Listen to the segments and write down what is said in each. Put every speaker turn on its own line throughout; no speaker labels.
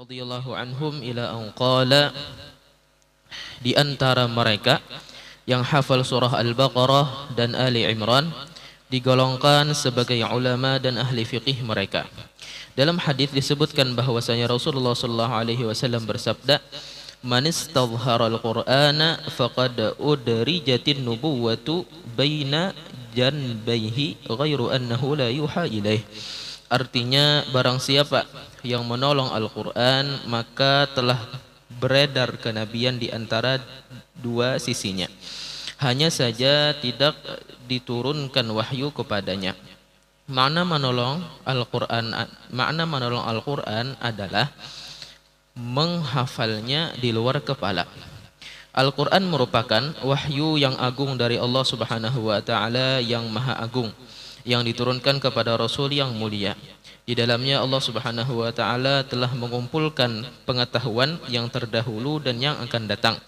radhiyallahu anhum ila an qala, di antara mereka yang hafal surah Al-Baqarah dan Ali Imran digolongkan sebagai ulama dan ahli fiqih mereka. Dalam hadis disebutkan bahwasanya Rasulullah sallallahu alaihi wasallam bersabda, "Man istadhhara al-Qur'ana faqad udrijatin nubuwwatu baina janbayhi ghairu annahu la yuha ilaih." Artinya, barang siapa yang menolong Al-Quran maka telah beredar kenabian di antara dua sisinya, hanya saja tidak diturunkan wahyu kepadanya. Makna menolong Al-Quran adalah menghafalnya di luar kepala. Al-Quran merupakan wahyu yang agung dari Allah Subhanahu wa Ta'ala yang Maha Agung, yang diturunkan kepada Rasul yang mulia. Di dalamnya Allah Subhanahu wa Ta'ala telah mengumpulkan pengetahuan yang terdahulu dan yang akan datang,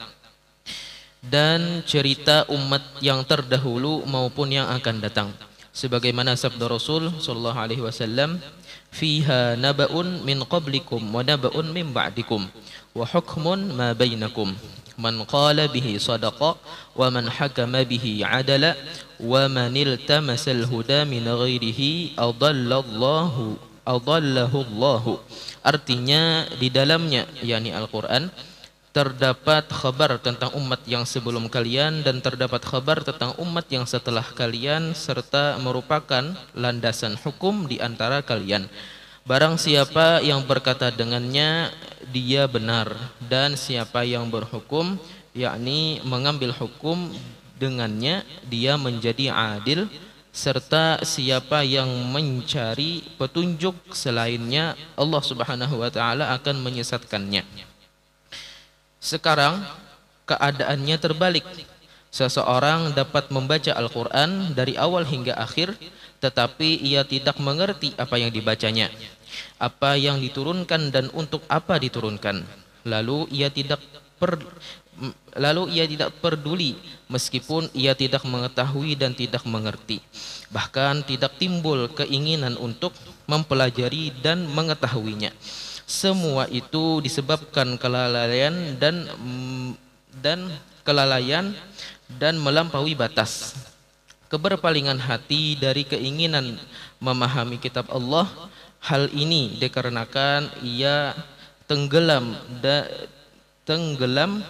dan cerita umat yang terdahulu maupun yang akan datang. Sebagaimana sabda Rasul sallallahu alaihi wasallam, "Fiha naba'un min qablikum wa naba'un min ba'dikum wa hukmun ma bainakum. Man qala bihi sadaqa wa man hakama bihi adala wa man iltamasal huda min ghairihi adallahu Allahu." Artinya, di dalamnya, yakni Al-Quran, terdapat khabar tentang umat yang sebelum kalian dan terdapat khabar tentang umat yang setelah kalian, serta merupakan landasan hukum di antara kalian. Barang siapa yang berkata dengannya, dia benar, dan siapa yang berhukum, yakni mengambil hukum dengannya, dia menjadi adil, serta siapa yang mencari petunjuk selainnya, Allah Subhanahu wa Ta'ala akan menyesatkannya. Sekarang keadaannya terbalik. Seseorang dapat membaca Al-Quran dari awal hingga akhir, tetapi ia tidak mengerti apa yang dibacanya, apa yang diturunkan dan untuk apa diturunkan. Lalu ia tidak peduli meskipun ia tidak mengetahui dan tidak mengerti. Bahkan tidak timbul keinginan untuk mempelajari dan mengetahuinya. Semua itu disebabkan kelalaian dan melampaui batas, keberpalingan hati dari keinginan memahami kitab Allah. Hal ini dikarenakan ia tenggelam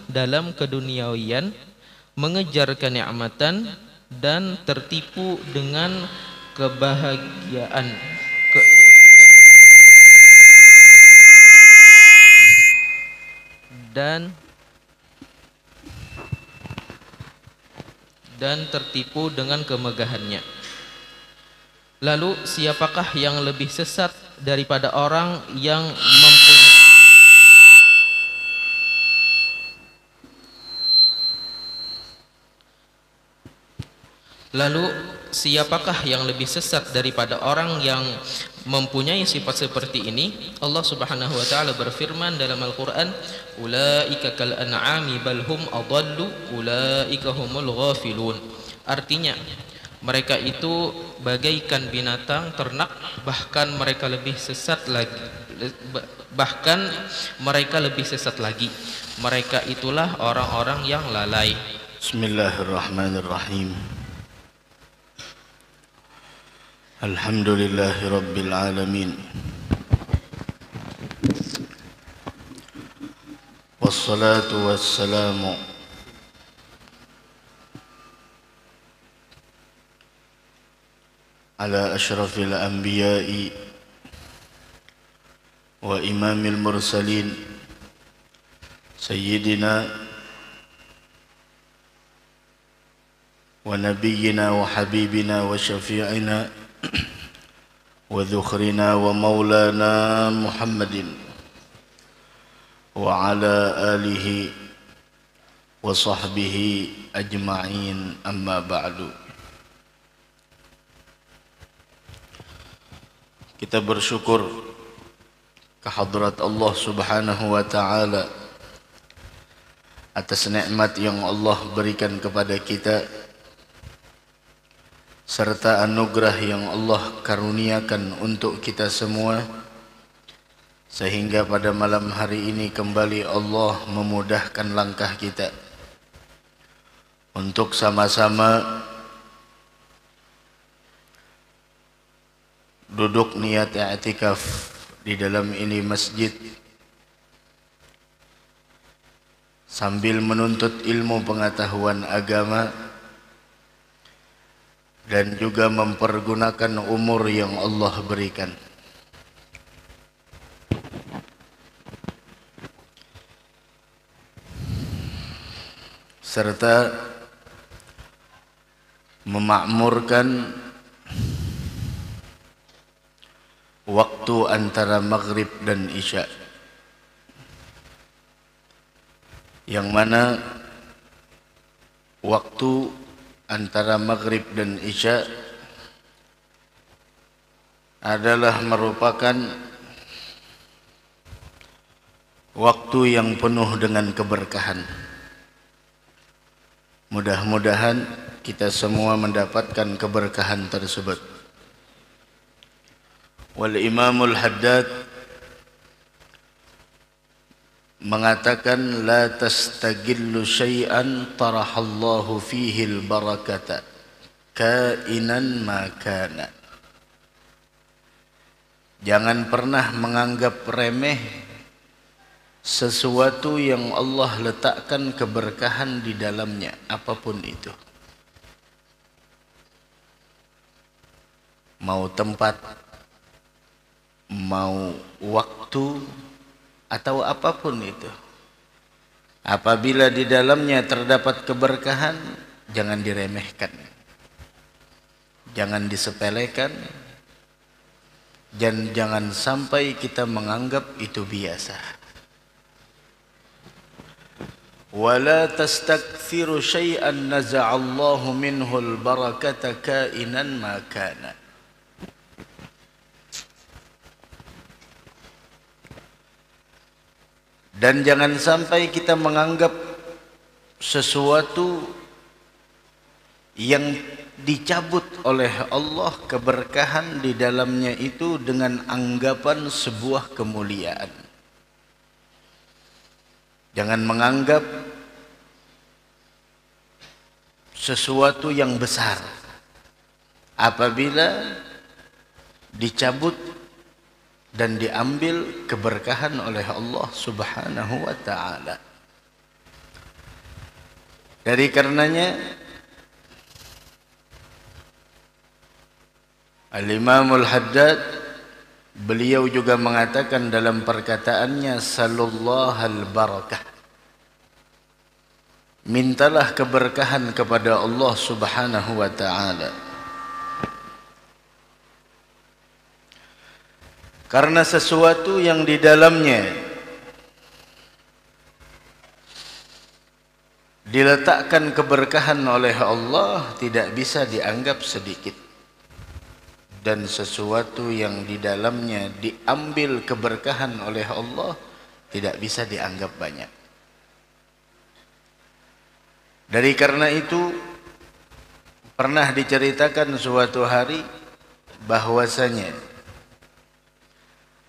dalam keduniawian, mengejar kenikmatan dan tertipu dengan kebahagiaan dan tertipu dengan kemegahannya. Lalu siapakah yang lebih sesat daripada orang yang mempunyai sifat seperti ini? Allah Subhanahu wa Ta'ala berfirman dalam Al-Quran, "Ulaika kal an'ami bal hum adallu ulaika humul ghafilun." Artinya, mereka itu bagaikan binatang ternak, bahkan mereka lebih sesat lagi. Mereka itulah orang-orang yang lalai.
Bismillahirrahmanirrahim. Alhamdulillahi rabbil alamin. Wassalatu wassalamu ala ashrafil anbiya'i wa imamil mursalin, sayyidina wa nabiyyina wa habibina wa syafi'ina wa dhukhrina wa maulana Muhammadin wa ala alihi wa sahbihi ajma'in, amma ba'du. Kita bersyukur kehadrat Allah Subhanahu wa Ta'ala atas nikmat yang Allah berikan kepada kita, serta anugerah yang Allah karuniakan untuk kita semua, sehingga pada malam hari ini kembali Allah memudahkan langkah kita untuk sama-sama duduk niat i'tikaf di dalam ini masjid sambil menuntut ilmu pengetahuan agama dan juga mempergunakan umur yang Allah berikan. Serta memakmurkan waktu antara maghrib dan isya, yang mana waktu antara maghrib dan isya adalah merupakan waktu yang penuh dengan keberkahan. Mudah-mudahan kita semua mendapatkan keberkahan tersebut. Wal Imamul Haddad mengatakan la tastagillu syai'an tarahallahu fihi al-barakata kainan ma kana. Jangan pernah menganggap remeh sesuatu yang Allah letakkan keberkahan di dalamnya, apapun itu. Mau tempat, mau waktu, atau apapun itu. Apabila di dalamnya terdapat keberkahan, jangan diremehkan. Jangan disepelekan. Dan jangan sampai kita menganggap itu biasa. ولا تستكثر شيئا نزع الله منه البركة كائنا ما كان. Dan jangan sampai kita menganggap sesuatu yang dicabut oleh Allah keberkahan di dalamnya itu dengan anggapan sebuah kemuliaan. Jangan menganggap sesuatu yang besar apabila dicabut dan diambil keberkahan oleh Allah Subhanahu wa ta'ala. Dari karenanya Al-Imamul Haddad beliau juga mengatakan dalam perkataannya, Salullahal barakah. Mintalah keberkahan kepada Allah Subhanahu wa ta'ala. Karena sesuatu yang di dalamnya diletakkan keberkahan oleh Allah tidak bisa dianggap sedikit. Dan sesuatu yang di dalamnya diambil keberkahan oleh Allah tidak bisa dianggap banyak. Dari karena itu pernah diceritakan suatu hari bahwasanya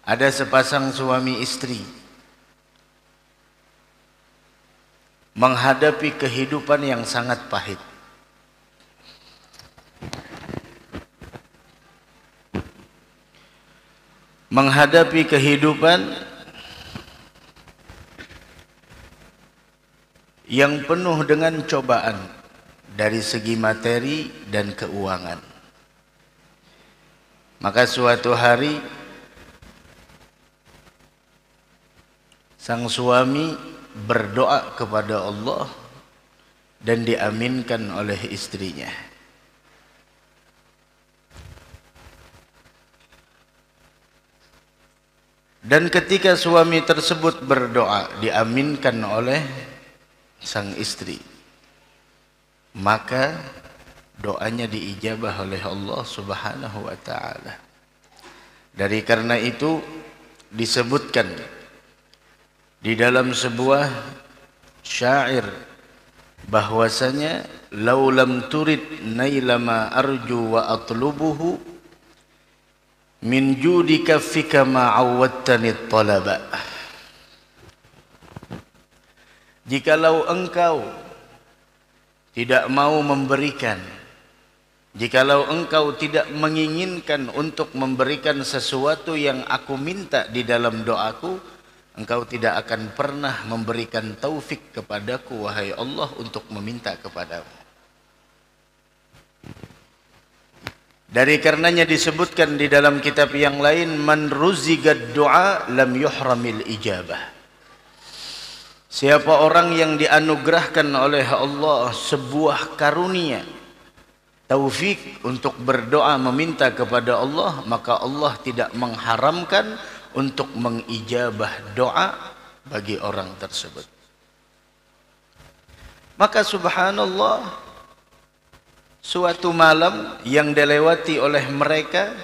ada sepasang suami istri menghadapi kehidupan yang sangat pahit. Menghadapi kehidupan yang penuh dengan cobaan dari segi materi dan keuangan. Maka suatu hari sang suami berdoa kepada Allah dan diaminkan oleh istrinya. Dan ketika suami tersebut berdoa diaminkan oleh sang istri, maka doanya diijabah oleh Allah Subhanahu wa ta'ala. Dari karena itu disebutkan di dalam sebuah syair bahwasanya lau lam turid naila ma arju wa atlubuhu min judika fika ma awwattani talaba. Jikalau engkau tidak mau memberikan, jikalau engkau tidak menginginkan untuk memberikan sesuatu yang aku minta di dalam doaku, engkau tidak akan pernah memberikan taufik kepadaku, wahai Allah, untuk meminta kepadamu. Dari karenanya disebutkan di dalam kitab yang lain, man ruzigad du'a lam yuhramil ijabah. Siapa orang yang dianugerahkan oleh Allah sebuah karunia, taufik untuk berdoa meminta kepada Allah, maka Allah tidak mengharamkan untuk mengijabah doa bagi orang tersebut. Maka subhanallah, suatu malam yang dilewati oleh mereka,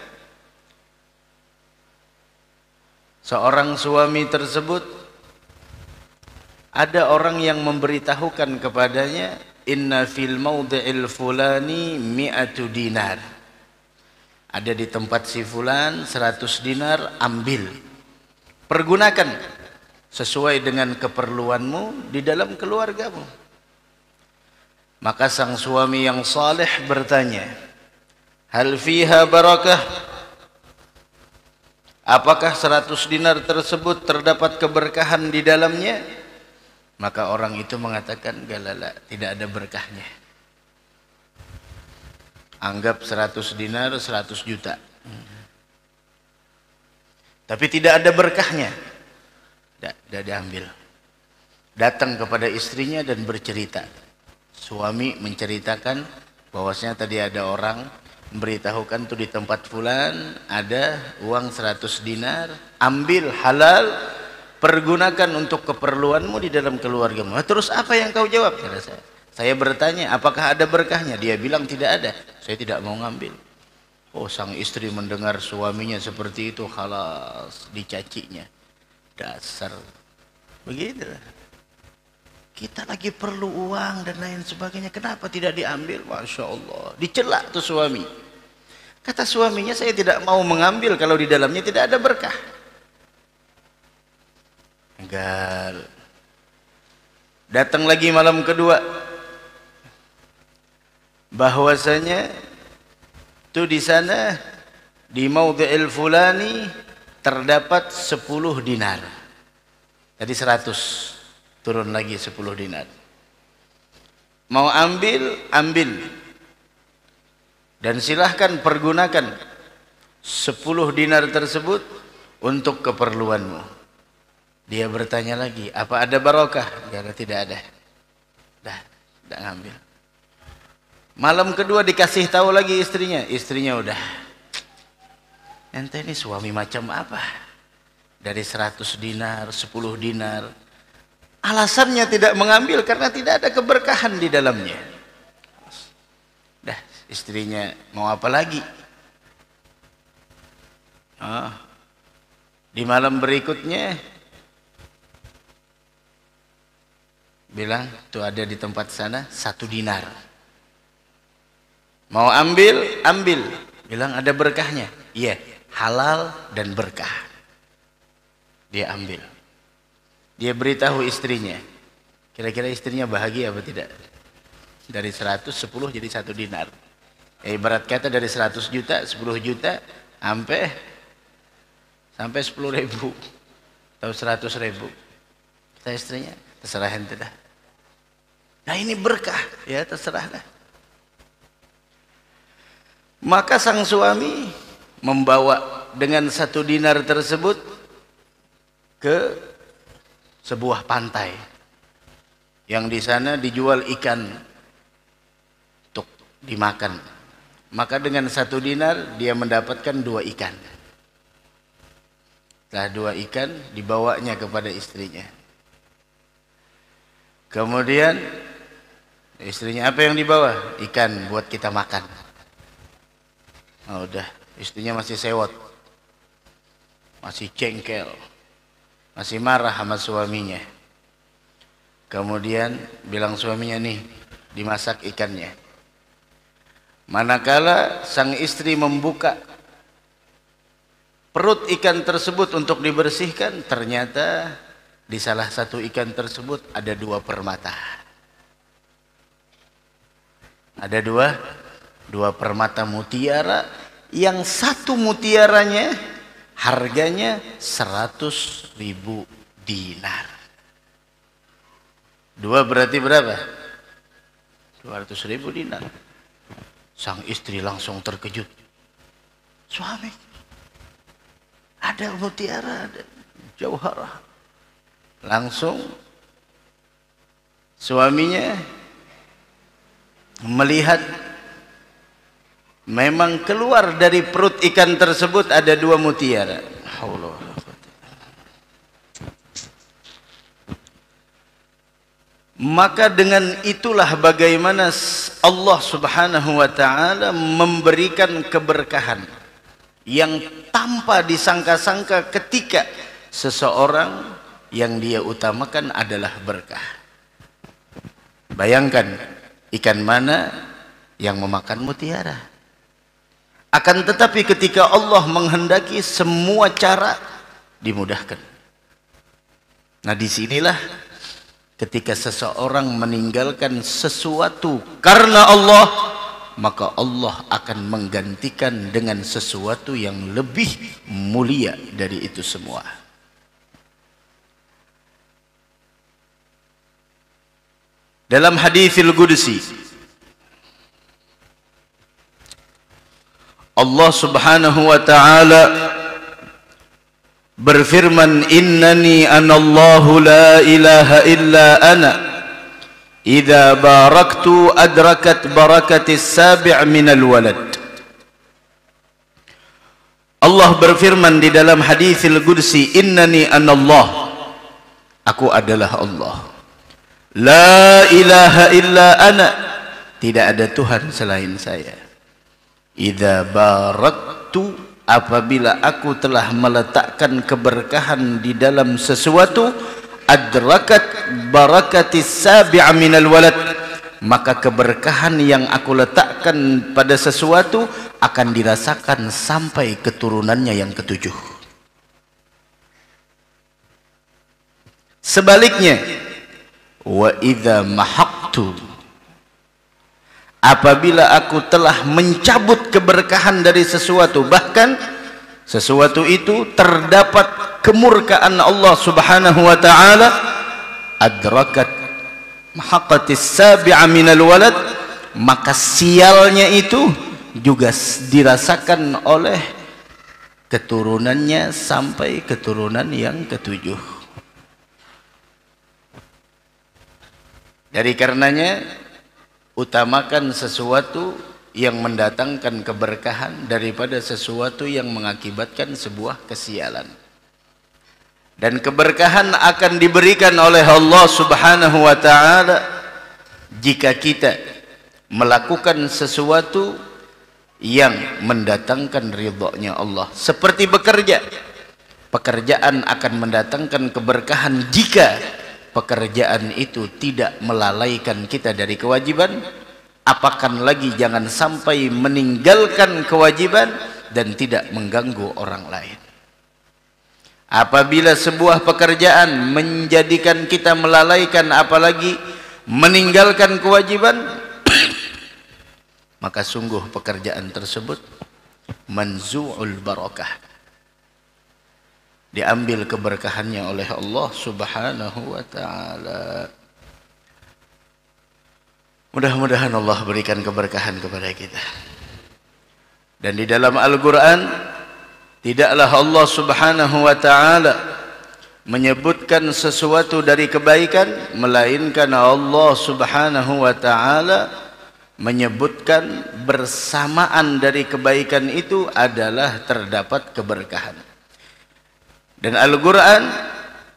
seorang suami tersebut, ada orang yang memberitahukan kepadanya, inna fil mawdi'il fulani mi'atu dinar. Ada di tempat si fulan 100 dinar, ambil. Pergunakan sesuai dengan keperluanmu di dalam keluargamu. Maka sang suami yang saleh bertanya, hal fiha barakah? Apakah 100 dinar tersebut terdapat keberkahan di dalamnya? Maka orang itu mengatakan, galala, tidak ada berkahnya. Anggap 100 dinar 100 juta. Tapi tidak ada berkahnya. Tidak diambil. Datang kepada istrinya dan bercerita. Suami menceritakan bahwasanya tadi ada orang memberitahukan tuh di tempat fulan ada uang 100 dinar, ambil, halal, pergunakan untuk keperluanmu di dalam keluargamu. Terus apa yang kau jawab? Saya bertanya, apakah ada berkahnya? Dia bilang tidak ada. Saya tidak mau ngambil. Oh, sang istri mendengar suaminya seperti itu, halas, dicacinya. Dasar. Begitulah. Kita lagi perlu uang dan lain sebagainya. Kenapa tidak diambil? Masya Allah. Dicelak tuh suami. Kata suaminya, saya tidak mau mengambil kalau di dalamnya tidak ada berkah. Enggak. Datang lagi malam kedua. Bahwasanya tuh di sana di maudhi'il fulani terdapat 10 dinar. Tadi 100. Turun lagi 10 dinar. Mau ambil, ambil. Dan silahkan pergunakan 10 dinar tersebut untuk keperluanmu. Dia bertanya lagi, apa ada barokah? Tidak ada. Tidak ngambil. Malam kedua dikasih tahu lagi istrinya. Istrinya udah, ente ini suami macam apa? Dari 100 dinar, 10 dinar. Alasannya tidak mengambil karena tidak ada keberkahan di dalamnya. Dah, istrinya mau apa lagi? Di malam berikutnya bilang, tuh ada di tempat sana 1 dinar. Mau ambil, ambil. Bilang ada berkahnya. Iya, halal dan berkah. Dia ambil. Dia beritahu istrinya. Kira-kira istrinya bahagia apa tidak? Dari 100, 10 jadi 1 dinar. Ibarat kata dari 100 juta, 10 juta, sampai 10 ribu. Atau 100 ribu. Kata istrinya, terserah ente dah. Nah ini berkah. Ya terserah dah. Maka sang suami membawa dengan 1 dinar tersebut ke sebuah pantai yang di sana dijual ikan untuk dimakan. Maka dengan 1 dinar dia mendapatkan 2 ikan. Setelah 2 ikan dibawanya kepada istrinya. Kemudian istrinya, apa yang dibawa? Ikan buat kita makan. Oh, udah, istrinya masih sewot, masih cengkel, masih marah sama suaminya. Kemudian bilang suaminya, nih dimasak ikannya. Manakala sang istri membuka perut ikan tersebut untuk dibersihkan, ternyata di salah satu ikan tersebut ada 2 permata. Ada dua permata mutiara, yang satu mutiaranya harganya 100.000 dinar. 2 berarti berapa? 200.000 dinar. Sang istri langsung terkejut. Suami, ada mutiara, ada jauharah. Langsung suaminya melihat memang keluar dari perut ikan tersebut ada 2 mutiara. Maka dengan itulah bagaimana Allah Subhanahu wa taala memberikan keberkahan yang tanpa disangka-sangka ketika seseorang yang dia utamakan adalah berkah. Bayangkan, ikan mana yang memakan mutiara. Akan tetapi ketika Allah menghendaki, semua cara dimudahkan. Nah, disinilah ketika seseorang meninggalkan sesuatu karena Allah, maka Allah akan menggantikan dengan sesuatu yang lebih mulia dari itu semua. Dalam haditsil qudsi, Allah Subhanahu wa ta'ala berfirman, innani anallahu la ilaha illa ana idza baraktu adrakat barakatis sabi' minal walad. Allah berfirman di dalam haditsil qudsi, innani anallah, aku adalah Allah, la ilaha illa ana, tidak ada Tuhan selain saya. Idza baraktu, apabila aku telah meletakkan keberkahan di dalam sesuatu, adrakat barakatis sabi'a minal walad, maka keberkahan yang aku letakkan pada sesuatu akan dirasakan sampai keturunannya yang ke-7. Sebaliknya, wa idza mahaqtu, apabila aku telah mencabut keberkahan dari sesuatu, bahkan sesuatu itu terdapat kemurkaan Allah Subhanahu wa ta'ala, adrakat mahaqatis sabi'a minal walad, maka sialnya itu juga dirasakan oleh keturunannya sampai keturunan yang ke-7. Dari karenanya, utamakan sesuatu yang mendatangkan keberkahan daripada sesuatu yang mengakibatkan sebuah kesialan. Dan keberkahan akan diberikan oleh Allah Subhanahu wa ta'ala jika kita melakukan sesuatu yang mendatangkan ridhonya Allah. Seperti bekerja, pekerjaan akan mendatangkan keberkahan jika pekerjaan itu tidak melalaikan kita dari kewajiban. Apakan lagi jangan sampai meninggalkan kewajiban dan tidak mengganggu orang lain. Apabila sebuah pekerjaan menjadikan kita melalaikan, apalagi meninggalkan kewajiban, maka sungguh pekerjaan tersebut manzu'ul barakah, diambil keberkahannya oleh Allah Subhanahu wa ta'ala. Mudah-mudahan Allah berikan keberkahan kepada kita. Dan di dalam Al-Quran, tidaklah Allah Subhanahu wa ta'ala menyebutkan sesuatu dari kebaikan, melainkan Allah Subhanahu wa ta'ala menyebutkan bersamaan dari kebaikan itu adalah terdapat keberkahan. Dan Al-Quran,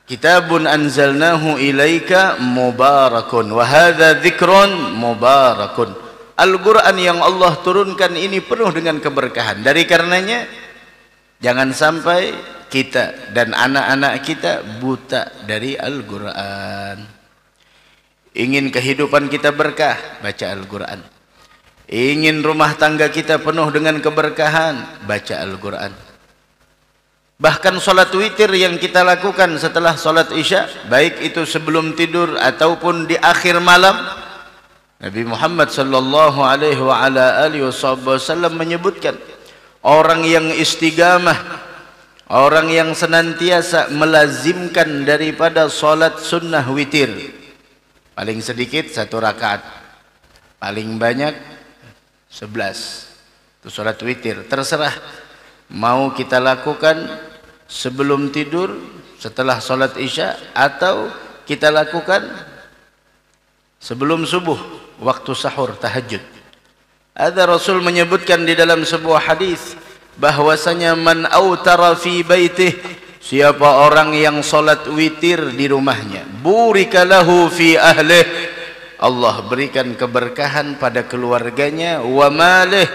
kitabun anzalnahu ilaika mubarakun wa hadza dzikrun mubarakun. Al-Quran yang Allah turunkan ini penuh dengan keberkahan. Dari karenanya jangan sampai kita dan anak-anak kita buta dari Al-Quran. Ingin kehidupan kita berkah, baca Al-Quran. Ingin rumah tangga kita penuh dengan keberkahan, baca Al-Quran. Bahkan salat witir yang kita lakukan setelah salat Isya, baik itu sebelum tidur ataupun di akhir malam, Nabi Muhammad sallallahu alaihi wa ala alihi wasallam menyebutkan orang yang istiqamah, orang yang senantiasa melazimkan daripada salat sunnah witir, paling sedikit 1 rakaat, paling banyak 11. Itu salat witir. Terserah mau kita lakukan sebelum tidur, setelah salat Isya, atau kita lakukan sebelum subuh, waktu sahur, tahajud. Ada Rasul menyebutkan di dalam sebuah hadis bahwasanya man autara fi baitih, siapa orang yang salat witir di rumahnya, burika lahu fi ahlih, Allah berikan keberkahan pada keluarganya, wa malih,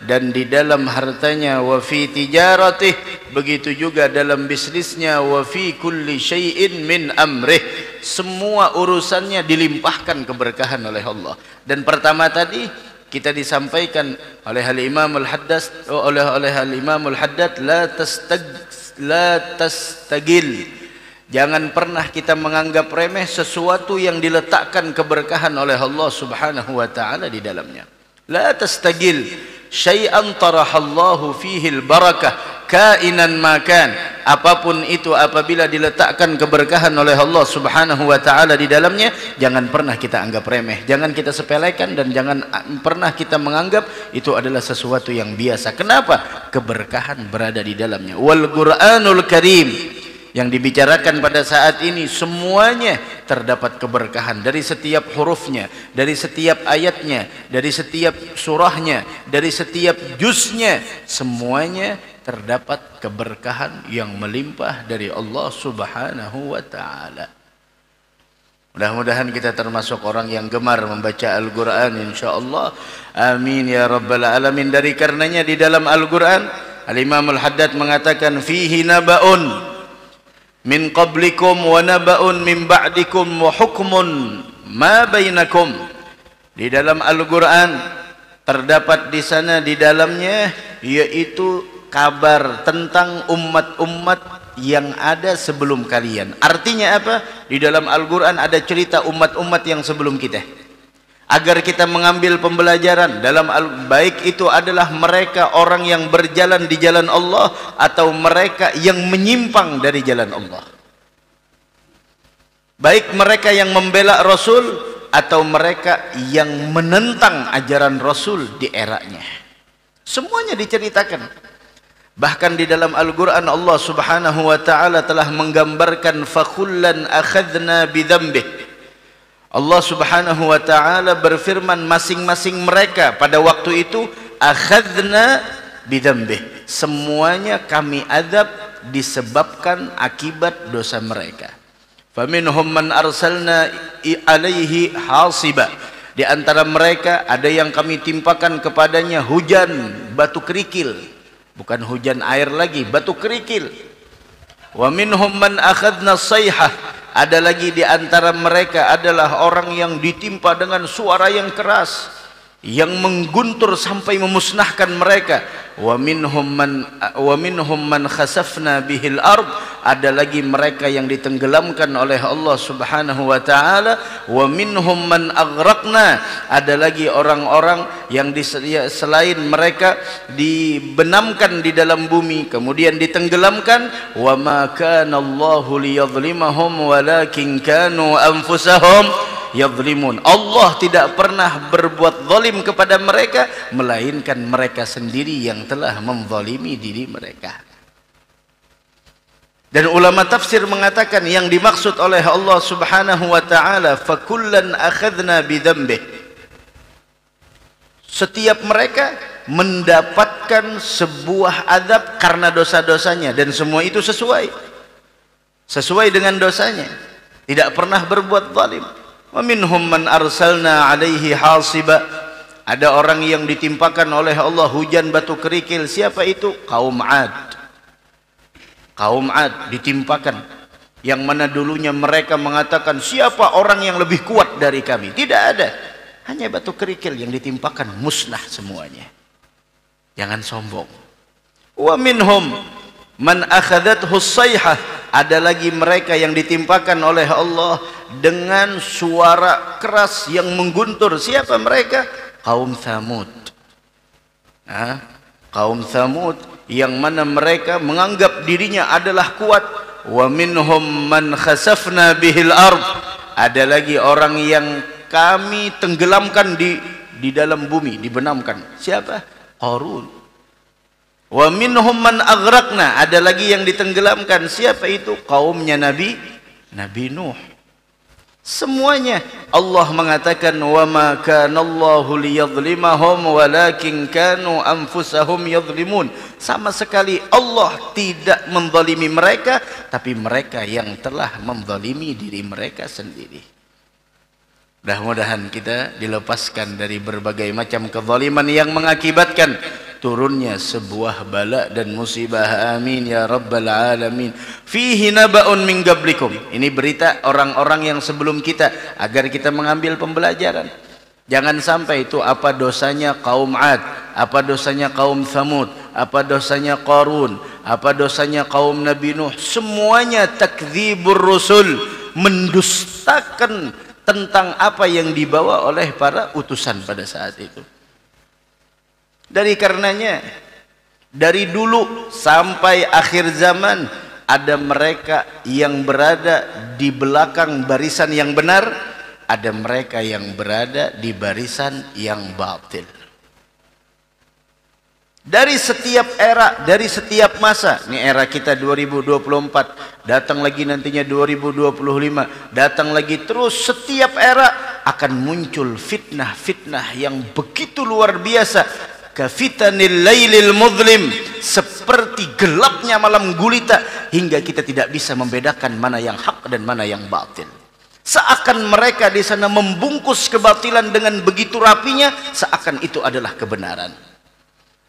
dan di dalam hartanya, wa fi tijaratih, begitu juga dalam bisnisnya, wa fi kulli syai'in min amrih, semua urusannya dilimpahkan keberkahan oleh Allah. Dan pertama tadi kita disampaikan oleh Al-Imam Al-Haddad, oleh Al-Imam Al-Haddad, la tastagil, jangan pernah kita menganggap remeh sesuatu yang diletakkan keberkahan oleh Allah Subhanahu wa taala di dalamnya. La tastagil syai'an tarahallahu fihi al-barakah kainan makan, apapun itu apabila diletakkan keberkahan oleh Allah Subhanahu wa taala di dalamnya, jangan pernah kita anggap remeh, jangan kita sepelekan, dan jangan pernah kita menganggap itu adalah sesuatu yang biasa. Kenapa? Keberkahan berada di dalamnya. Wal Qur'anul Karim, yang dibicarakan pada saat ini semuanya terdapat keberkahan, dari setiap hurufnya, dari setiap ayatnya, dari setiap surahnya, dari setiap juznya, semuanya terdapat keberkahan yang melimpah dari Allah Subhanahu wa taala. Mudah-mudahan kita termasuk orang yang gemar membaca Al-Qur'an insyaallah. Amin ya rabbal alamin. Dari karenanya di dalam Al-Qur'an Al-Imam Al-Haddad mengatakan fihi naba'un min qablikum wa naba'un min ba'dikum wa hukmun ma bainakum. Di dalam Al-Qur'an terdapat di sana di dalamnya yaitu kabar tentang umat-umat yang ada sebelum kalian. Artinya apa? Di dalam Al-Qur'an ada cerita umat-umat yang sebelum kita, agar kita mengambil pembelajaran dalam baik itu adalah mereka orang yang berjalan di jalan Allah atau mereka yang menyimpang dari jalan Allah, baik mereka yang membela Rasul atau mereka yang menentang ajaran Rasul di eranya, semuanya diceritakan. Bahkan di dalam Al-Qur'an Allah Subhanahu wa taala telah menggambarkan fakullan akhadna bidzambih. Allah Subhanahu wa taala berfirman masing-masing mereka pada waktu itu akhadna bidzambih, semuanya kami azab disebabkan akibat dosa mereka. Faminhum man arsalna alaihi hasiba, di antara mereka ada yang kami timpakan kepadanya hujan batu kerikil, bukan hujan air lagi, batu kerikil. Wa minhum man akhadna sayhah, ada lagi di antara mereka adalah orang yang ditimpa dengan suara yang keras yang mengguntur sampai memusnahkan mereka. Wa minhum man khasafna bihil ard, ada lagi mereka yang ditenggelamkan oleh Allah Subhanahu wa taala. Wa minhum man aghraqna, ada lagi orang-orang yang selain mereka dibenamkan di dalam bumi kemudian ditenggelamkan. Wa ma kana Allahu liyadhlimahum walakin kanu anfusahum yadhlimun. Allah tidak pernah berbuat zalim kepada mereka melainkan mereka sendiri yang telah menzalimi diri mereka. Dan ulama tafsir mengatakan yang dimaksud oleh Allah Subhanahu wa taala fakullan akhadna bidzambih, setiap mereka mendapatkan sebuah azab karena dosa-dosanya, dan semua itu sesuai dengan dosanya, tidak pernah berbuat zalim. Wa minhum man arsalna alaihi hasiba, ada orang yang ditimpakan oleh Allah hujan batu kerikil. Siapa itu? Kaum Ad. Kaum Ad ditimpakan, yang mana dulunya mereka mengatakan siapa orang yang lebih kuat dari kami. Tidak ada, hanya batu kerikil yang ditimpakan, musnah semuanya. Jangan sombong. Wa minhum man akhadathu sayhah, ada lagi mereka yang ditimpakan oleh Allah dengan suara keras yang mengguntur. Siapa mereka? Kaum Tsamud. Kaum Tsamud yang mana mereka menganggap dirinya adalah kuat. Wa minhum man khasafna bihil ard, ada lagi orang yang kami tenggelamkan di dalam bumi, dibenamkan. Siapa? Qarun. Wa minhum man aghraqna, ada lagi yang ditenggelamkan. Siapa itu? Kaumnya Nabi Nuh. Semuanya Allah mengatakan wa ma kana Allahu liyadhlimahum walakin kanu anfusahum yadhlimun. Sama sekali Allah tidak menzalimi mereka, tapi mereka yang telah menzalimi diri mereka sendiri. Mudah-mudahan kita dilepaskan dari berbagai macam kezaliman yang mengakibatkan turunnya sebuah bala dan musibah. Amin ya rabbal alamin. Fihi naba'un min qablikum, ini berita orang-orang yang sebelum kita, agar kita mengambil pembelajaran. Jangan sampai itu apa dosanya kaum Ad, apa dosanya kaum Tsamud, apa dosanya Qarun, apa dosanya kaum Nabi Nuh. Semuanya takdzibur rusul, mendustakan tentang apa yang dibawa oleh para utusan pada saat itu. Dari karenanya, dari dulu sampai akhir zaman ada mereka yang berada di belakang barisan yang benar, ada mereka yang berada di barisan yang batil. Dari setiap era, dari setiap masa, ini era kita 2024, datang lagi nantinya 2025, datang lagi terus, setiap era akan muncul fitnah-fitnah yang begitu luar biasa. Kafitanil lailil mudlim, seperti gelapnya malam gulita, hingga kita tidak bisa membedakan mana yang hak dan mana yang batil. Seakan mereka di sana membungkus kebatilan dengan begitu rapinya, seakan itu adalah kebenaran.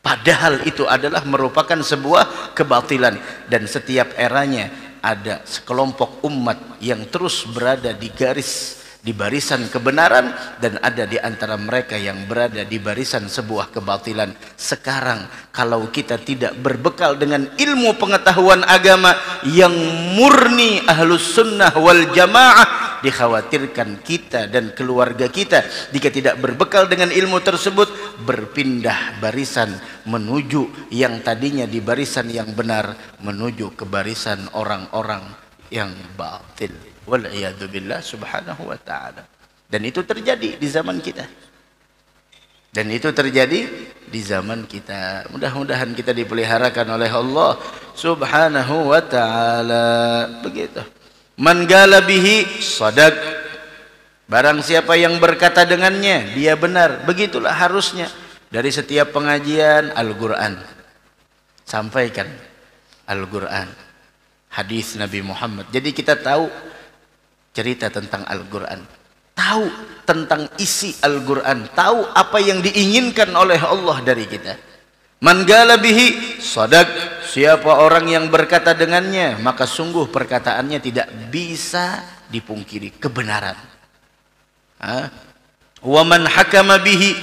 Padahal itu adalah merupakan sebuah kebatilan. Dan setiap eranya ada sekelompok umat yang terus berada di barisan kebenaran, dan ada di antara mereka yang berada di barisan sebuah kebatilan. Sekarang kalau kita tidak berbekal dengan ilmu pengetahuan agama yang murni ahlus sunnah wal jamaah, dikhawatirkan kita dan keluarga kita jika tidak berbekal dengan ilmu tersebut berpindah barisan menuju yang tadinya di barisan yang benar, menuju ke barisan orang-orang yang batil. Wal'iyadzubillah subhanahu wa ta'ala. Dan itu terjadi di zaman kita. Dan itu terjadi di zaman kita. Mudah-mudahan kita dipeliharakan oleh Allah subhanahu wa ta'ala. Begitu. Man gala bihi sadaq, barang siapa yang berkata dengannya dia benar. Begitulah harusnya. Dari setiap pengajian Al-Quran, sampaikan Al-Quran, hadis Nabi Muhammad. Jadi kita tahu cerita tentang Al-Quran, tahu tentang isi Al-Quran, tahu apa yang diinginkan oleh Allah dari kita. Man gala bihi sadaq, siapa orang yang berkata dengannya, maka sungguh perkataannya tidak bisa dipungkiri, kebenaran. Wa man hakama bihi,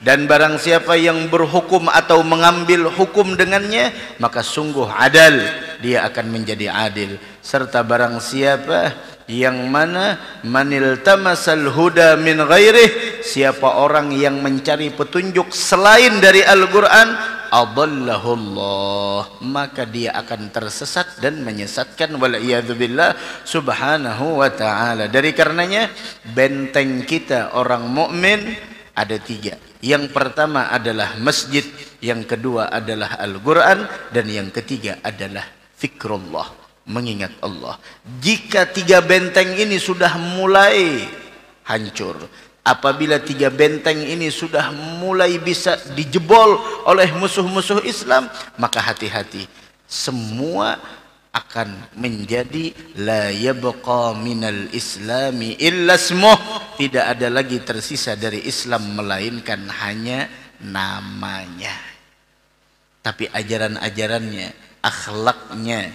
dan barang siapa yang berhukum atau mengambil hukum dengannya, maka sungguh adal, dia akan menjadi adil. Serta barang siapa yang mana manil tamasal huda min ghairih, siapa orang yang mencari petunjuk selain dari Al-Quran, adallahullah, maka dia akan tersesat dan menyesatkan. Wal'iyadzubillah subhanahu wa ta'ala. Dari karenanya benteng kita orang mukmin ada 3. Yang pertama adalah masjid, yang kedua adalah Al-Quran, dan yang ketiga adalah zikrullah, mengingat Allah. Jika 3 benteng ini sudah mulai hancur, apabila 3 benteng ini sudah mulai bisa dijebol oleh musuh-musuh Islam, maka hati-hati, semua akan menjadi la yabqa minal islami illa ismuh, tidak ada lagi tersisa dari Islam melainkan hanya namanya. Tapi ajaran-ajarannya, akhlaknya,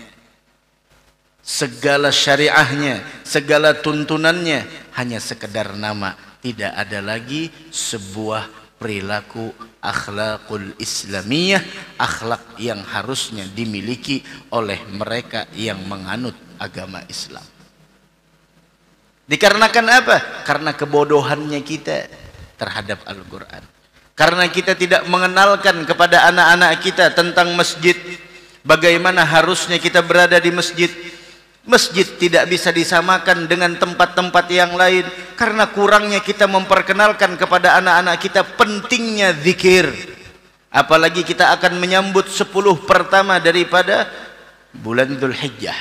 segala syariahnya, segala tuntunannya hanya sekedar nama, tidak ada lagi sebuah perilaku akhlakul islamiyah, akhlak yang harusnya dimiliki oleh mereka yang menganut agama Islam. Dikarenakan apa? Karena kebodohannya kita terhadap Al-Quran. Karena kita tidak mengenalkan kepada anak-anak kita tentang masjid, bagaimana harusnya kita berada di masjid. Masjid tidak bisa disamakan dengan tempat-tempat yang lain karena kurangnya kita memperkenalkan kepada anak-anak kita pentingnya zikir. Apalagi kita akan menyambut 10 pertama daripada bulan Dzulhijjah,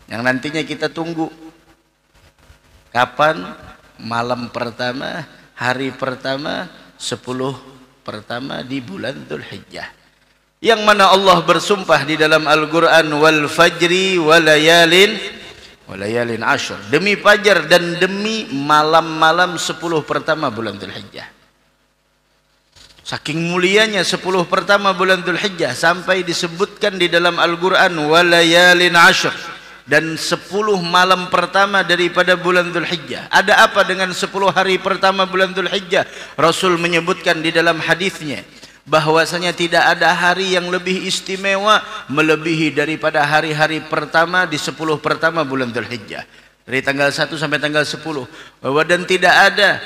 yang nantinya kita tunggu kapan malam pertama, hari pertama, 10 pertama di bulan Dzulhijjah, yang mana Allah bersumpah di dalam Al-Quran, wal fajri walayalin ashr, demi fajar dan demi malam-malam 10 pertama bulan Dzulhijjah. Saking mulianya 10 pertama bulan Dzulhijjah sampai disebutkan di dalam Al-Quran walayalin ashr, dan 10 malam pertama daripada bulan Dzulhijjah. Ada apa dengan 10 hari pertama bulan Dzulhijjah? Rasul menyebutkan di dalam hadisnya bahwasanya tidak ada hari yang lebih istimewa melebihi daripada hari-hari pertama di 10 pertama bulan Dzulhijjah, dari tanggal 1 sampai tanggal 10. Dan tidak ada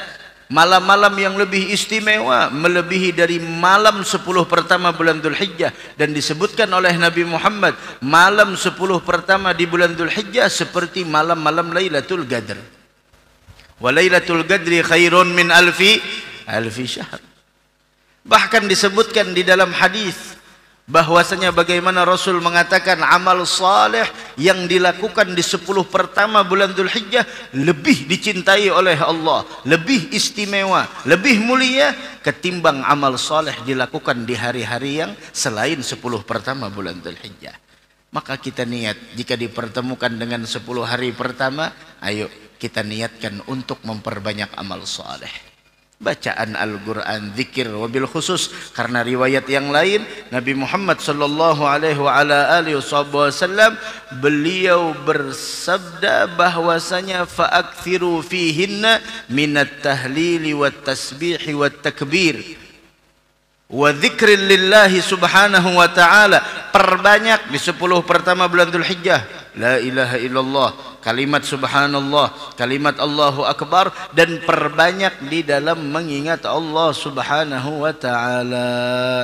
malam-malam yang lebih istimewa melebihi dari malam 10 pertama bulan Dzulhijjah. Dan disebutkan oleh Nabi Muhammad, malam 10 pertama di bulan Dzulhijjah seperti malam-malam Lailatul Qadar. Wa Lailatul Qadri khairun min alfi syahr. Bahkan disebutkan di dalam hadis bahwasanya bagaimana Rasul mengatakan amal saleh yang dilakukan di 10 pertama bulan Dzulhijjah lebih dicintai oleh Allah, lebih istimewa, lebih mulia ketimbang amal saleh dilakukan di hari-hari yang selain 10 pertama bulan Dzulhijjah. Maka kita niat, jika dipertemukan dengan 10 hari pertama, ayo kita niatkan untuk memperbanyak amal saleh, bacaan Al-Quran, zikir, wabil khusus karena riwayat yang lain Nabi Muhammad sallallahu alaihi wasallam beliau bersabda bahwasanya fa'akthiru fihinna minat tahlili wat tasbihi wat takbir wa dzikrin lillahi subhanahu wa ta'ala. Perbanyak di 10 pertama bulan Dzulhijjah la ilaha illallah, kalimat subhanallah, kalimat Allahu akbar, dan perbanyak di dalam mengingat Allah subhanahu wa ta'ala.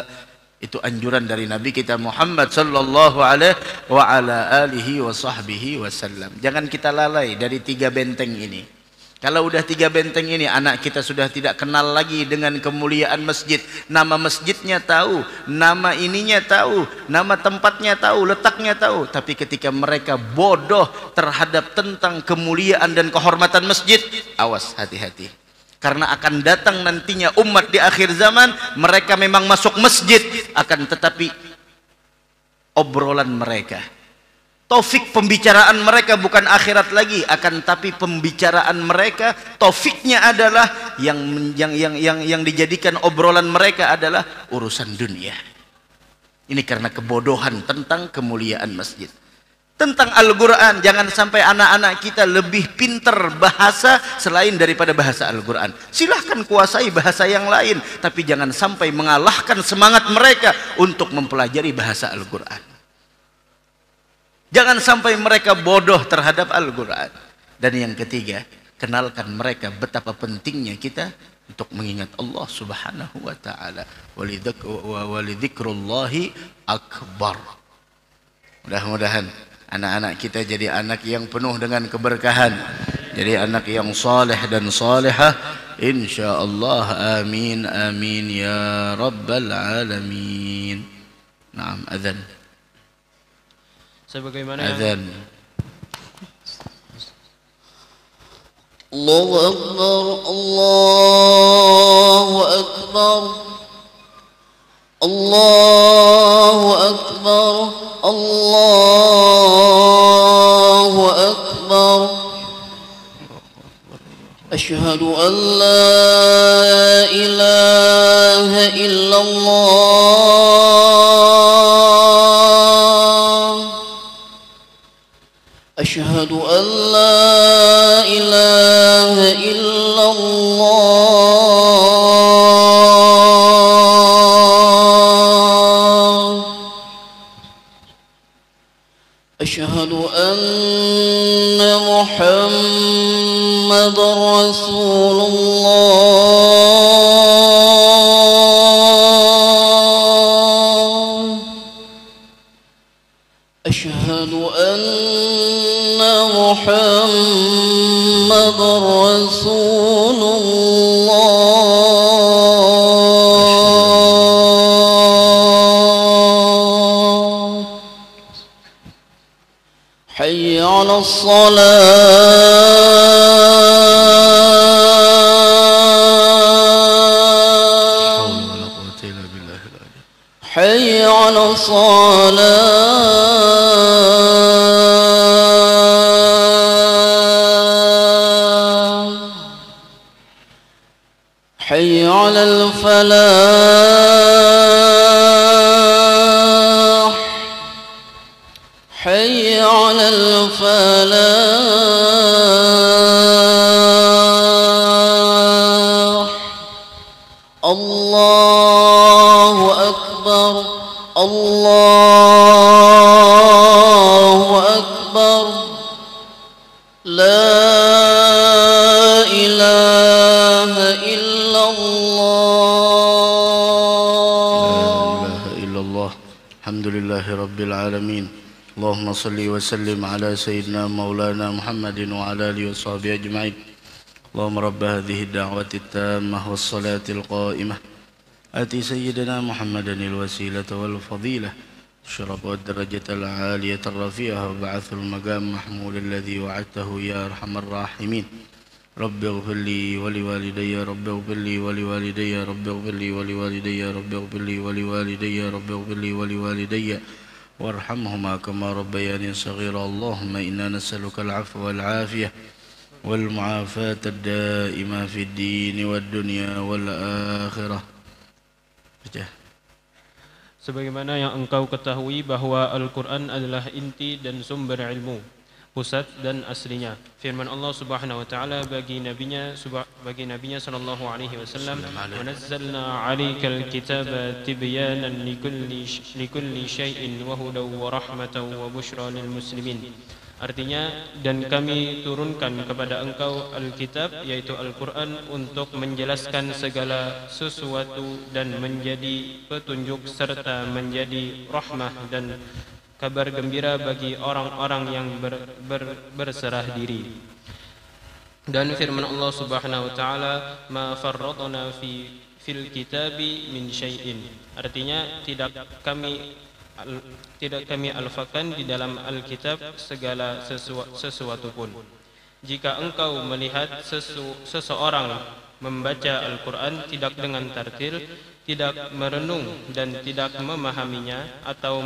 Itu anjuran dari Nabi kita Muhammad sallallahu alaihi wa ala alihi wa sahbihi wasallam. Jangan kita lalai dari 3 benteng ini. Kalau udah 3 benteng ini, anak kita sudah tidak kenal lagi dengan kemuliaan masjid. Nama masjidnya tahu, nama ininya tahu, nama tempatnya tahu, letaknya tahu. Tapi ketika mereka bodoh terhadap tentang kemuliaan dan kehormatan masjid, awas, hati-hati. Karena akan datang nantinya umat di akhir zaman, mereka memang masuk masjid, akan tetapi obrolan mereka, taufik pembicaraan mereka bukan akhirat lagi, akan tapi pembicaraan mereka taufiknya adalah yang dijadikan obrolan mereka adalah urusan dunia. Ini karena kebodohan tentang kemuliaan masjid. Tentang Al-Quran, jangan sampai anak-anak kita lebih pintar bahasa selain daripada bahasa Al-Quran. Silahkan kuasai bahasa yang lain, tapi jangan sampai mengalahkan semangat mereka untuk mempelajari bahasa Al-Quran. Jangan sampai mereka bodoh terhadap Al-Quran. Dan yang ketiga, kenalkan mereka betapa pentingnya kita untuk mengingat Allah subhanahu wa ta'ala. Walidhikrullahi akbar. Mudah-mudahan anak-anak kita jadi anak yang penuh dengan keberkahan, jadi anak yang saleh dan salihah, insyaallah. Amin amin ya rabbal alamin. Naam, azan.
Sebagaimana
azan.
Allahu akbar, Allahu akbar, Allahu akbar, Allahu akbar. Asyhadu an la ilaha illallah, أشهد أن لا إله إلا الله أشهد أن محمد رسول الله أشهد أن محمد رسول الله حي على الصلاة حي على الصلاة حي على الفلاح حي على الفلاح الله أكبر الله أكبر لا إله إلا الله
لا إله إلا الله الحمد لله رب العالمين اللهم صل وسلم على سيدنا مولانا محمد وعلى آله وصحبه أجمعين اللهم رب هذه الدعوة التامة والصلاة القائمة آتي سيدنا محمدا الوسيلة والفضيلة الشرف والدرجة العالية الرفيعة وبعث المقام محمول الذي وعدته يا أرحم الراحمين رب اغفر لي ولوالدي رب اغفر لي ولوالدي رب اغفر لي ولوالدي رب اغفر لي ولوالدي رب اغفر لي ولوالدي وارحمهما كما ربياني صغيرا اللهم إنا نسألك العفو والعافية والمعافاة الدائمة في الدين والدنيا والآخرة.
Sebagaimana yang engkau ketahui bahwa Al-Quran adalah inti dan sumber ilmu, pusat dan aslinya. Firman Allah Subhanahu wa taala bagi nabinya sallallahu alaihi wasallam, "Wa nazzalna 'alaikal kitaba tibyanan likulli syai'in wa hudaw wa rahmatan wa busyra lil muslimin." Artinya, dan kami turunkan kepada engkau Alkitab, yaitu Al-Quran, untuk menjelaskan segala sesuatu dan menjadi petunjuk serta menjadi rahmah dan kabar gembira bagi orang-orang yang berserah diri. Dan firman Allah Subhanahu wa taala, "Ma farratna fil kitabi min syai'in." Artinya, tidak kami alfakan di dalam Alkitab segala sesuatu pun. Jika engkau melihat seseorang membaca Al-Quran tidak dengan tartil, tidak merenung dan tidak memahaminya, atau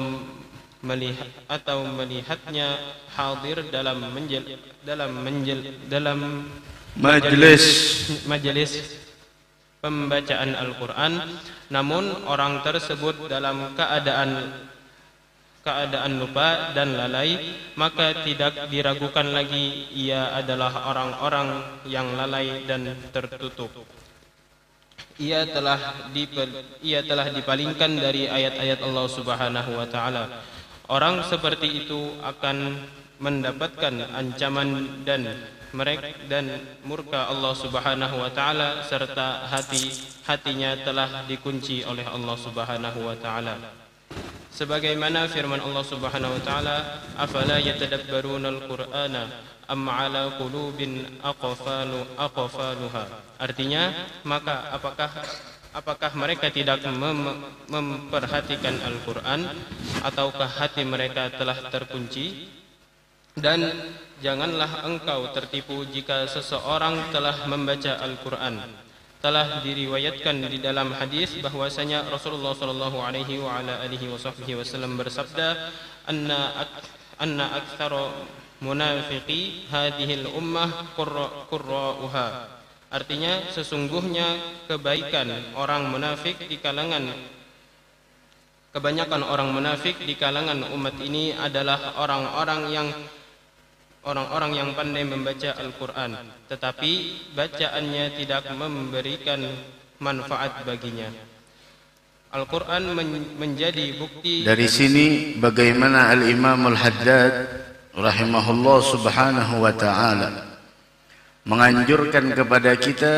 melihatnya hadir dalam majelis pembacaan Al-Quran, namun orang tersebut dalam keadaan lupa dan lalai, maka tidak diragukan lagi ia adalah orang-orang yang lalai dan tertutup. Ia telah dipalingkan dari ayat-ayat Allah Subhanahu wa taala. Orang seperti itu akan mendapatkan ancaman dan murka Allah Subhanahu wa taala, serta hatinya telah dikunci oleh Allah Subhanahu wa taala. Sebagaimana firman Allah Subhanahu wa taala, "Afala yatadabbaruna al-Qur'ana am 'ala qulubin aqfaluha." Artinya, maka apakah mereka tidak memperhatikan Al-Quran, ataukah hati mereka telah terkunci? Dan janganlah engkau tertipu jika seseorang telah membaca Al-Quran. Telah diriwayatkan di dalam hadis bahwasanya Rasulullah sallallahu alaihi wa ala alihi wasallam bersabda, anna aktsara munafiqi hadhil ummah qurra'uha. Artinya, sesungguhnya kebanyakan orang munafik di kalangan umat ini adalah orang-orang yang orang-orang yang pandai membaca Al-Quran, tetapi bacaannya tidak memberikan manfaat baginya. Al-Quran menjadi bukti.
Dari sini bagaimana Al-Imam Al-Haddad rahimahullah subhanahu wa ta'ala menganjurkan kepada kita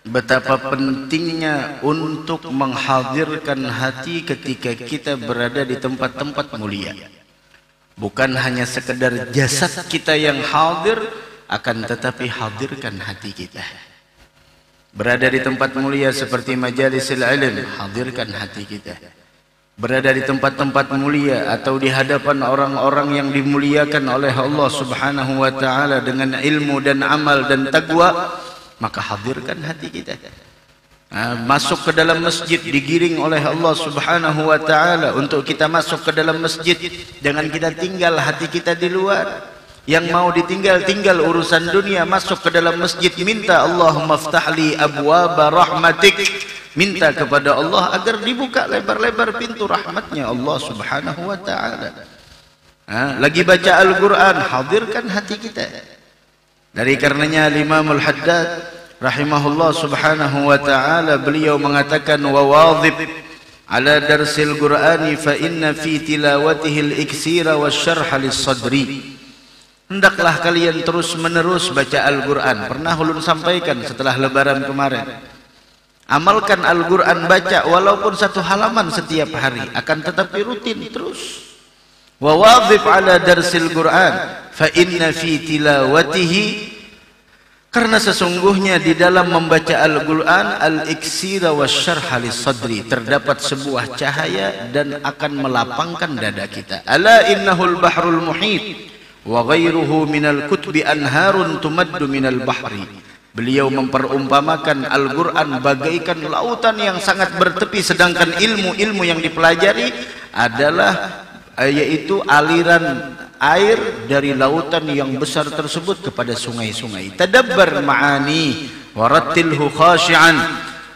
betapa pentingnya untuk menghadirkan hati ketika kita berada di tempat-tempat mulia. Bukan hanya sekedar jasad kita yang hadir, akan tetapi hadirkan hati kita. Berada di tempat mulia seperti majalisil ilm, hadirkan hati kita. Berada di tempat-tempat mulia atau di hadapan orang-orang yang dimuliakan oleh Allah Subhanahu wa taala dengan ilmu dan amal dan taqwa, maka hadirkan hati kita. Masuk ke dalam masjid digiring oleh Allah Subhanahu wa taala untuk kita masuk ke dalam masjid, jangan kita tinggal hati kita di luar. Yang mau ditinggal tinggal urusan dunia, masuk ke dalam masjid minta Allahumma ftahli abwaba rahmatik, minta kepada Allah agar dibuka lebar-lebar pintu rahmatnya Allah Subhanahu wa taala. Lagi baca Al-Quran, hadirkan hati kita. Dari karenanya Imam Al-Haddad rahimahullah subhanahu wa ta'ala beliau mengatakan wa wadhib ala darsil Qur'ani fa inna fi tilawatihi al-iksira wasyarha lis-sadri. Hendaklah kalian terus menerus baca Al-Quran. Pernah ulun sampaikan setelah lebaran kemarin, amalkan Al-Quran, baca walaupun 1 halaman setiap hari, akan tetapi rutin terus. Wa wadhib ala darsil Qur'an fa inna fi tilawatihi, karena sesungguhnya di dalam membaca Al-Quran al-iksira wasyarha lis-sadri, terdapat sebuah cahaya dan akan melapangkan dada kita. Ala innahul bahrul muhit wa ghairuhu minal kutubi anharun tumaddu minal bahri. Beliau memperumpamakan Al-Quran bagaikan lautan yang sangat bertepi, sedangkan ilmu-ilmu yang dipelajari adalah yaitu aliran air dari lautan yang besar tersebut kepada sungai-sungai. Tadabbar ma'ani warattilhu khashi'an,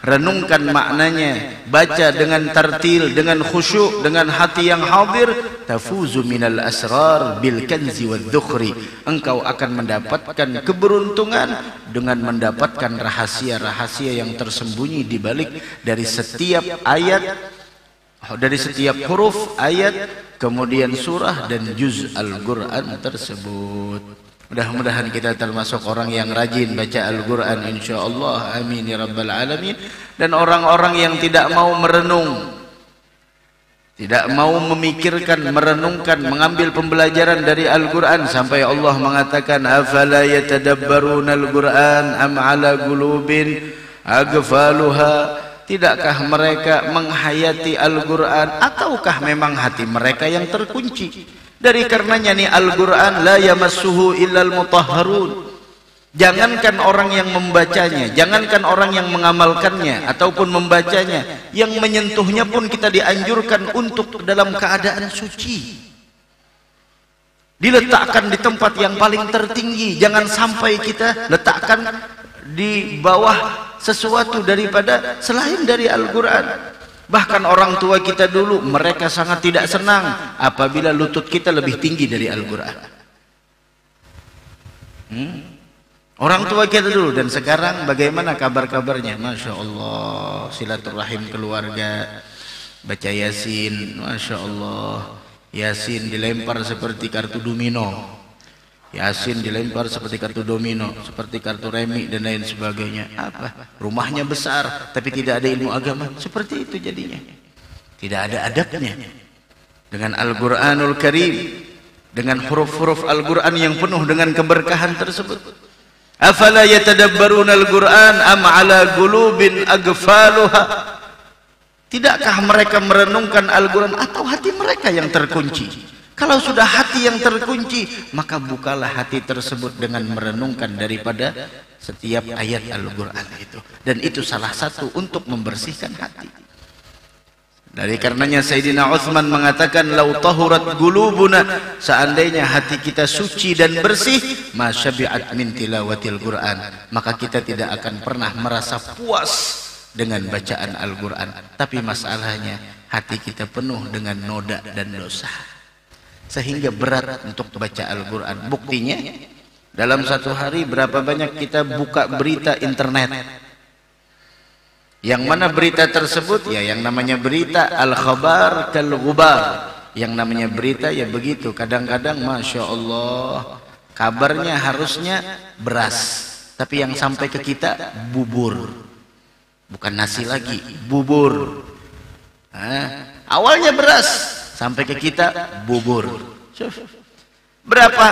renungkan maknanya, baca dengan tartil, dengan khusyuk, dengan hati yang hadir. Tafuzu minal asrar bil kanzi wadh-dhukhri, engkau akan mendapatkan keberuntungan dengan mendapatkan rahasia-rahasia yang tersembunyi di balik dari setiap ayat, dari setiap huruf ayat, kemudian surah dan juz Al-Quran tersebut. Mudah-mudahan kita termasuk orang yang rajin baca Al-Quran insyaallah, amin ya rabbal alamin. Dan orang-orang yang tidak mau merenung, tidak mau memikirkan, merenungkan, mengambil pembelajaran dari Al-Quran, sampai Allah mengatakan afala yatadabbaruna Al-Quran am ala qulubin aghfaluha. Tidakkah mereka menghayati Al-Quran, ataukah memang hati mereka yang terkunci? Dari karenanya nih Al-Quran la yamassuhu illal mutahharun. Jangankan orang yang membacanya, jangankan orang yang mengamalkannya ataupun membacanya, yang menyentuhnya pun kita dianjurkan untuk dalam keadaan suci. Diletakkan di tempat yang paling tertinggi, jangan sampai kita letakkan di bawah sesuatu daripada selain dari Al-Quran. Bahkan orang tua kita dulu, mereka sangat tidak senang apabila lutut kita lebih tinggi dari Al-Quran. Orang tua kita dulu, dan sekarang bagaimana kabar-kabarnya? Masya Allah, silaturahim keluarga, baca Yasin, Masya Allah. Yasin dilempar seperti kartu domino, Yasin dilempar seperti kartu domino, seperti kartu remi dan lain sebagainya. Apa? Rumahnya besar tapi tidak ada ilmu agama. Seperti itu jadinya. Tidak ada adabnya dengan Al-Quranul Karim, dengan huruf-huruf Al-Quran yang penuh dengan keberkahan tersebut. Afala yatadabbaruna Al-Quran am ala qulubin aghfaluha. Tidakkah mereka merenungkan Al-Quran, atau hati mereka yang terkunci? Kalau sudah hati yang terkunci, maka bukalah hati tersebut dengan merenungkan daripada setiap ayat Al-Quran itu. Dan itu salah satu untuk membersihkan hati. Dari karenanya Sayyidina Utsman mengatakan, lau tahurat qulubuna, seandainya hati kita suci dan bersih, ma syabi'at min tilawatil Quran, maka kita tidak akan pernah merasa puas dengan bacaan Al-Quran. Tapi masalahnya hati kita penuh dengan noda dan dosa. sehingga berat untuk baca Al-Quran. Buktinya dalam satu hari berapa banyak kita buka berita internet, yang mana berita tersebut ya yang namanya berita al-khabar kal-ghubar, yang namanya berita ya begitu. Kadang-kadang Masya Allah kabarnya harusnya beras, tapi yang sampai ke kita bubur, bukan nasi lagi, bubur. Awalnya beras, sampai ke kita bubur. Berapa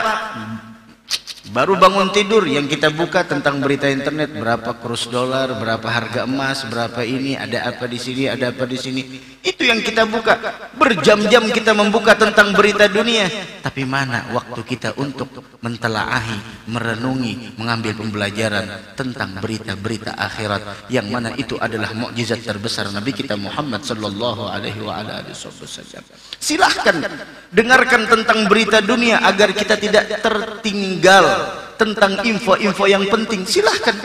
baru bangun tidur yang kita buka tentang berita internet, berapa kurs dolar, berapa harga emas, berapa ini, ada apa di sini, ada apa di sini. Itu yang kita buka. Berjam-jam kita membuka tentang berita dunia, tapi mana waktu kita untuk mentelaahi, merenungi, mengambil pembelajaran tentang berita-berita akhirat, yang mana itu adalah mukjizat terbesar Nabi kita Muhammad sallallahu alaihi wasallam. Silahkan dengarkan tentang berita dunia agar kita tidak tertinggal tentang info-info yang penting. Silahkan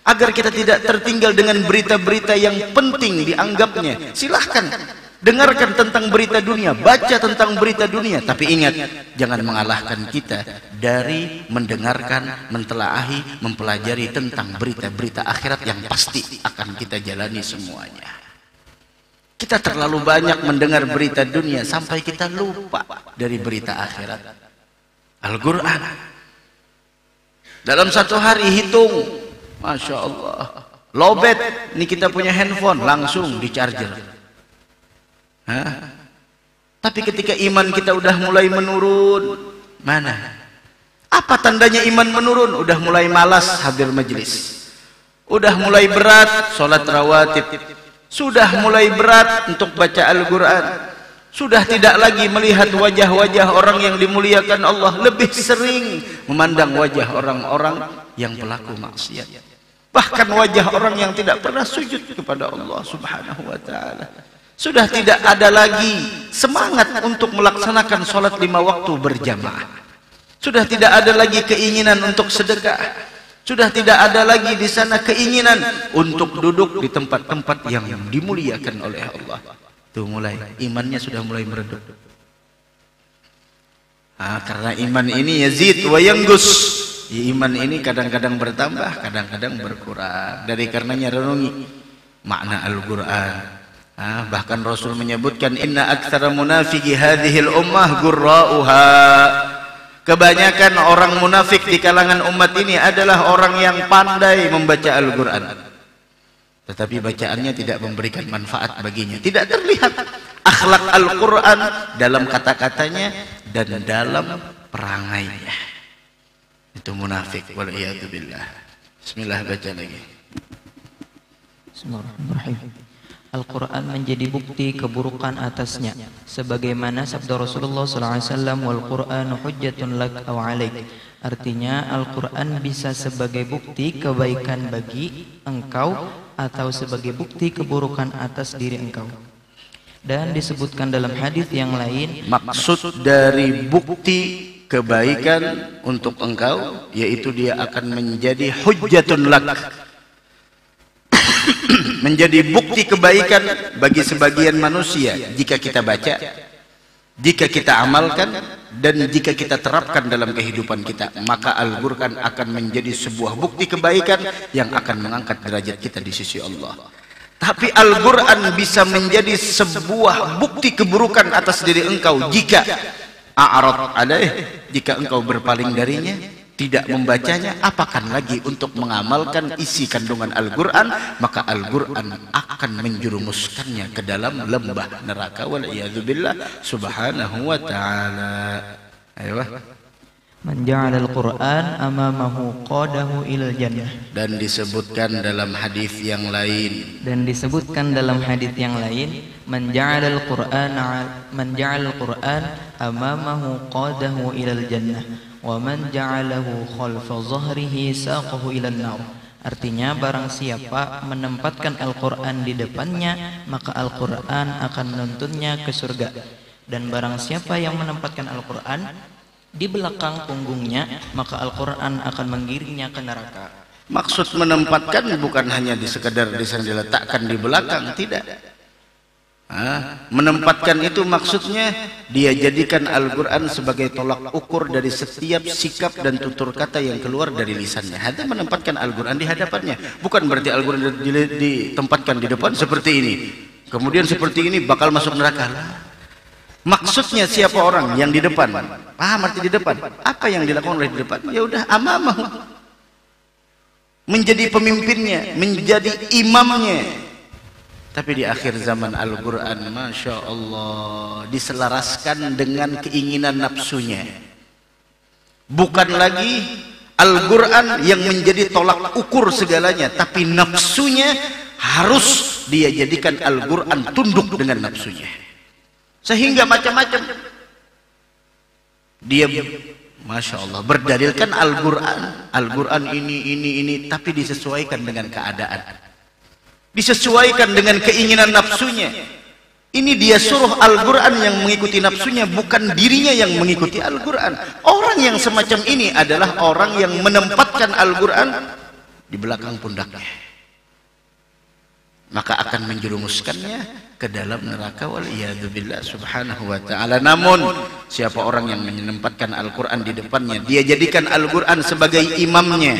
agar kita tidak tertinggal dengan berita-berita yang penting dianggapnya. Silahkan dengarkan tentang berita dunia, baca tentang berita dunia, tapi ingat, jangan mengalahkan kita dari mendengarkan, mentelaahi, mempelajari tentang berita-berita akhirat yang pasti akan kita jalani semuanya. Kita terlalu banyak mendengar berita dunia sampai kita lupa dari berita akhirat. Al-Quran dalam satu hari hitung, Masya Allah, lobet, ini kita punya handphone langsung di charger. Tapi ketika iman kita udah mulai menurun, mana? Apa tandanya iman menurun? Udah mulai malas hadir majelis, udah mulai berat sholat rawatib, sudah mulai berat untuk baca Al-Quran, sudah tidak lagi melihat wajah-wajah orang yang dimuliakan Allah, lebih sering memandang wajah orang-orang yang pelaku maksiat, bahkan wajah orang yang tidak pernah sujud kepada Allah subhanahu wa ta'ala. Sudah tidak ada lagi semangat untuk melaksanakan sholat 5 waktu berjamaah, sudah tidak ada lagi keinginan untuk sedekah, sudah tidak ada lagi di sana keinginan untuk duduk di tempat-tempat yang dimuliakan oleh Allah. Tuh mulai imannya sudah mulai meredup. Karena iman ini yazid wa yanggus, iman ini kadang-kadang bertambah, kadang-kadang berkurang. Dari karenanya renungi makna Al-Quran. Bahkan Rasul menyebutkan inna aktsara munafiqi hadhil ummah gurra'uha. Kebanyakan orang munafik di kalangan umat ini adalah orang yang pandai membaca Al-Quran, tetapi bacaannya tidak memberikan manfaat baginya. Tidak terlihat akhlak Al-Quran dalam kata-katanya dan dalam perangainya. Itu munafik. Wal'iyadzubillah. Bismillah, baca lagi.
Bismillahirrahmanirrahim. Al-Quran menjadi bukti keburukan atasnya, sebagaimana sabda Rasulullah SAW, wal Quran hujjatun lak aw alaik. Artinya Al-Quran bisa sebagai bukti kebaikan bagi engkau atau sebagai bukti keburukan atas diri engkau. Dan disebutkan dalam hadis yang lain,
maksud dari bukti kebaikan untuk engkau yaitu dia akan menjadi hujjatun lak, menjadi bukti kebaikan bagi sebagian manusia jika kita baca, jika kita amalkan, dan jika kita terapkan dalam kehidupan kita. Maka Al-Quran akan menjadi sebuah bukti kebaikan yang akan mengangkat derajat kita di sisi Allah. Tapi Al-Quran bisa menjadi sebuah bukti keburukan atas diri engkau jika a'rad alaih, jika engkau berpaling darinya, tidak membacanya, apakan lagi untuk mengamalkan isi kandungan Al-Quran. Maka Al-Quran akan menjerumuskannya ke dalam lembah neraka. Wal'iyadzubillah subhanahu wa ta'ala. Ayo.
Man ja'ala al-Quran amamahu qadahu ilal jannah.
Dan disebutkan dalam hadis yang lain. Man ja'ala al-Quran amamahu qadahu ilal jannah. Wa man ja'alahu khalfa zahrihi saqahu ilan nar. Artinya barang siapa menempatkan Al-Quran di depannya, maka Al-Quran akan menuntunnya ke surga. Dan barang siapa yang menempatkan Al-Quran di belakang punggungnya, maka Al-Quran akan menggiringnya ke neraka. Maksud menempatkan bukan hanya di sekedar diletakkan di belakang, tidak. Menempatkan itu maksudnya dia jadikan Al-Quran sebagai tolak ukur dari setiap sikap dan tutur kata yang keluar dari lisannya. Hanya menempatkan Al-Quran di hadapannya. Bukan berarti Al-Quran ditempatkan di depan seperti ini, kemudian seperti ini bakal masuk neraka. Maksudnya siapa orang yang di depan? Paham arti di depan? Apa yang dilakukan oleh di depan? Ya udah amamahu, menjadi pemimpinnya, menjadi imamnya. Tapi di akhir zaman Al-Quran, Masya Allah, diselaraskan dengan keinginan nafsunya. Bukan lagi Al-Quran yang menjadi tolak ukur segalanya, tapi nafsunya harus dia jadikan Al-Quran tunduk dengan nafsunya. Sehingga macam-macam dia, Masya Allah, berdalilkan Al-Quran ini, tapi disesuaikan dengan keadaan, disesuaikan dengan keinginan nafsunya. Ini dia suruh Al-Quran yang mengikuti nafsunya, bukan dirinya yang mengikuti Al-Quran. Orang yang semacam ini adalah orang yang menempatkan Al-Quran di belakang pundaknya, maka akan menjerumuskannya ke dalam neraka waliyadzubillah subhanahu wa ta'ala. Namun siapa orang yang menempatkan Al-Quran di depannya, dia jadikan Al-Quran sebagai imamnya,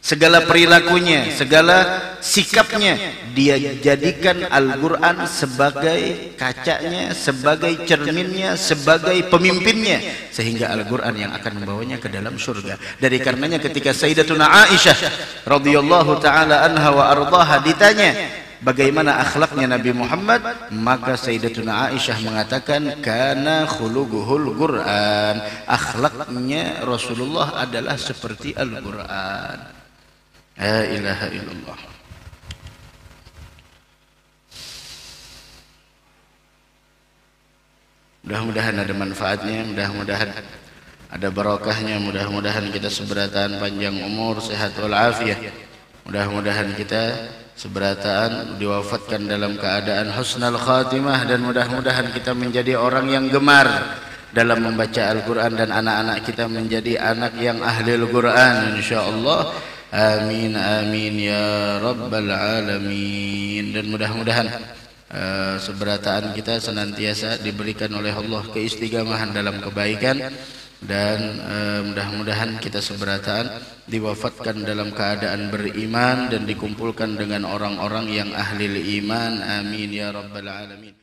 segala perilakunya, segala sikapnya, dia jadikan Al-Quran sebagai kacanya, sebagai cerminnya, sebagai pemimpinnya, sehingga Al-Quran yang akan membawanya ke dalam surga. Dari karenanya ketika Sayyidatuna Aisyah radhiyallahu taala anha wa ardhaha ditanya bagaimana akhlaknya Nabi Muhammad, maka Sayyidatuna Aisyah mengatakan kana khuluquhul Quran, akhlaknya Rasulullah adalah seperti Al-Quran. La ilaha illallah. Mudah-mudahan ada manfaatnya, mudah-mudahan ada barakahnya, mudah-mudahan kita seberataan panjang umur, sehat walafiat. Mudah-mudahan kita seberataan diwafatkan dalam keadaan husnul khatimah, dan mudah-mudahan kita menjadi orang yang gemar dalam membaca Al-Quran, dan anak-anak kita menjadi anak yang ahli Al-Quran insyaallah. Amin amin ya rabbal alamin. Dan mudah-mudahan seberataan kita senantiasa diberikan oleh Allah keistiqamahan dalam kebaikan, dan mudah-mudahan kita seberataan diwafatkan dalam keadaan beriman dan dikumpulkan dengan orang-orang yang ahli iman. Amin ya rabbal alamin.